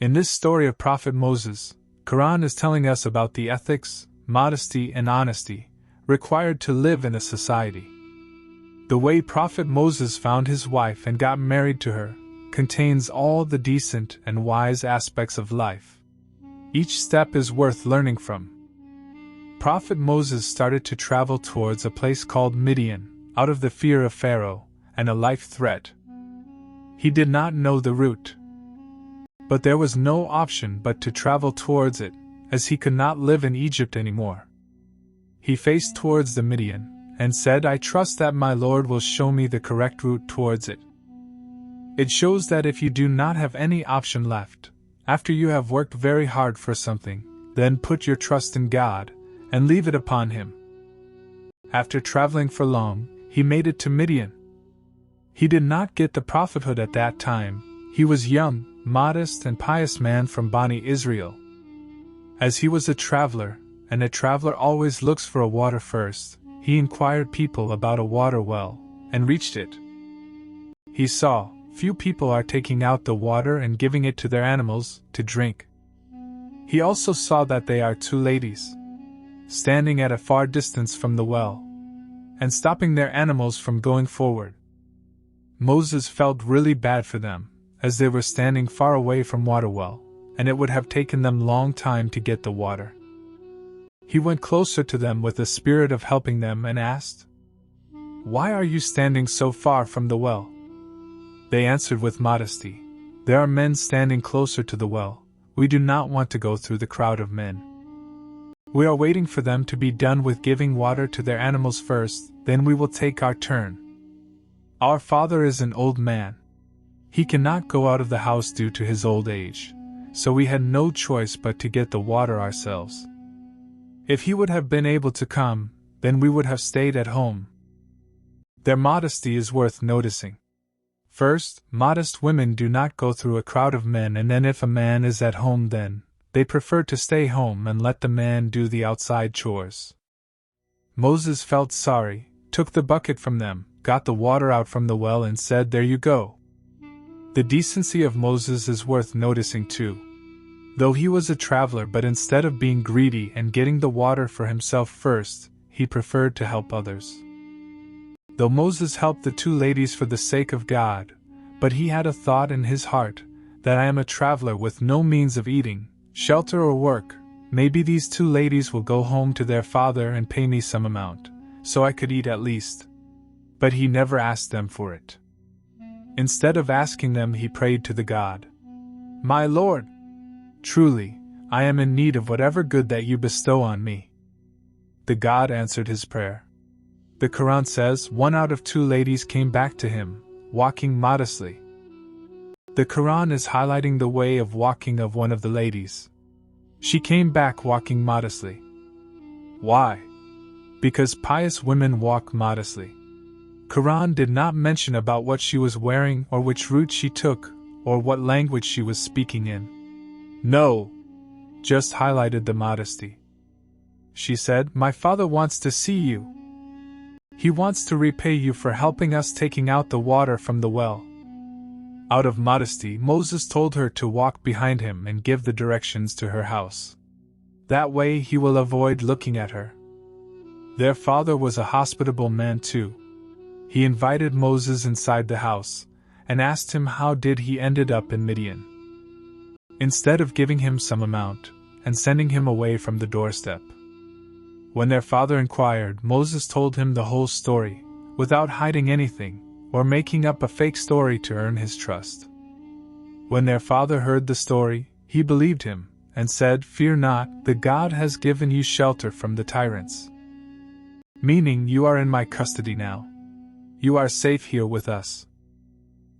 In this story of Prophet Moses, Quran is telling us about the ethics, modesty, and honesty required to live in a society. The way Prophet Moses found his wife and got married to her contains all the decent and wise aspects of life. Each step is worth learning from. Prophet Moses started to travel towards a place called Midian, out of the fear of Pharaoh and a life threat. He did not know the route, but there was no option but to travel towards it, as he could not live in Egypt anymore. He faced towards the Midian and said, "I trust that my Lord will show me the correct route towards it." It shows that if you do not have any option left, after you have worked very hard for something, then put your trust in God and leave it upon Him. After traveling for long, he made it to Midian. He did not get the prophethood at that time. He was young, modest, and pious man from Bani Israel. As he was a traveler, and a traveler always looks for a water first, he inquired people about a water well, and reached it. He saw, few people are taking out the water and giving it to their animals to drink. He also saw that they are two ladies, standing at a far distance from the well, and stopping their animals from going forward. Moses felt really bad for them, as they were standing far away from water well, and it would have taken them long time to get the water. He went closer to them with a spirit of helping them and asked, "Why are you standing so far from the well?" They answered with modesty, "There are men standing closer to the well. We do not want to go through the crowd of men. We are waiting for them to be done with giving water to their animals first, then we will take our turn. Our father is an old man. He cannot go out of the house due to his old age, so we had no choice but to get the water ourselves. If he would have been able to come, then we would have stayed at home." Their modesty is worth noticing. First, modest women do not go through a crowd of men, and then if a man is at home, then they prefer to stay home and let the man do the outside chores. Moses felt sorry, took the bucket from them, got the water out from the well and said, "There you go." The decency of Moses is worth noticing too. Though he was a traveler, but instead of being greedy and getting the water for himself first, he preferred to help others. Though Moses helped the two ladies for the sake of God, but he had a thought in his heart, that I am a traveler with no means of eating, shelter or work, maybe these two ladies will go home to their father and pay me some amount, so I could eat at least. But he never asked them for it. Instead of asking them, he prayed to the God, "My Lord, truly, I am in need of whatever good that you bestow on me." The God answered his prayer. The Quran says, one out of two ladies came back to him, walking modestly. The Quran is highlighting the way of walking of one of the ladies. She came back walking modestly. Why? Because pious women walk modestly. Quran did not mention about what she was wearing or which route she took, or what language she was speaking in. No, just highlighted the modesty. She said, "My father wants to see you. He wants to repay you for helping us taking out the water from the well." Out of modesty, Moses told her to walk behind him and give the directions to her house. That way he will avoid looking at her. Their father was a hospitable man too. He invited Moses inside the house, and asked him how did he ended up in Midian. Instead of giving him some amount, and sending him away from the doorstep. When their father inquired, Moses told him the whole story, without hiding anything, or making up a fake story to earn his trust. When their father heard the story, he believed him, and said, "Fear not, the God has given you shelter from the tyrants." Meaning, you are in my custody now. You are safe here with us.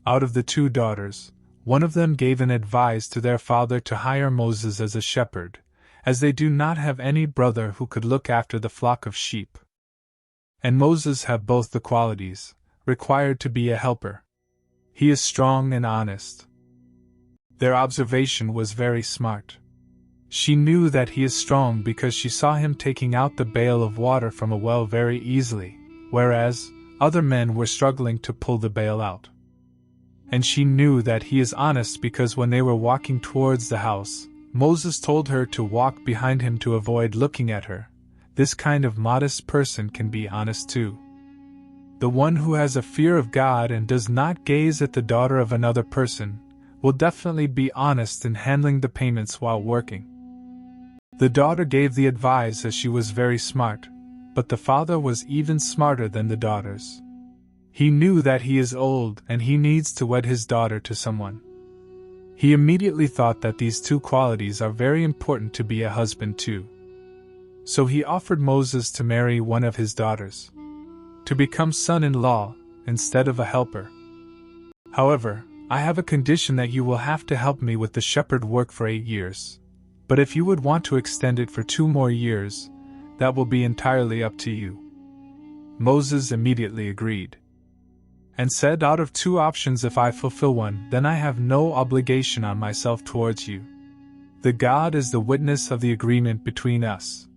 Out of the two daughters, one of them gave an advice to their father to hire Moses as a shepherd, as they do not have any brother who could look after the flock of sheep. And Moses have both the qualities required to be a helper. He is strong and honest. Their observation was very smart. She knew that he is strong because she saw him taking out the bail of water from a well very easily, whereas other men were struggling to pull the bail out. and she knew that he is honest because when they were walking towards the house, Moses told her to walk behind him to avoid looking at her. This kind of modest person can be honest too. The one who has a fear of God and does not gaze at the daughter of another person will definitely be honest in handling the payments while working. The daughter gave the advice as she was very smart, but the father was even smarter than the daughters. He knew that he is old and he needs to wed his daughter to someone. He immediately thought that these two qualities are very important to be a husband too. So he offered Moses to marry one of his daughters, to become son-in-law instead of a helper. However, I have a condition that you will have to help me with the shepherd work for 8 years. But if you would want to extend it for 2 more years, that will be entirely up to you. Moses immediately agreed, and said, out of 2 options, if I fulfill one, then I have no obligation on myself towards you. The God is the witness of the agreement between us.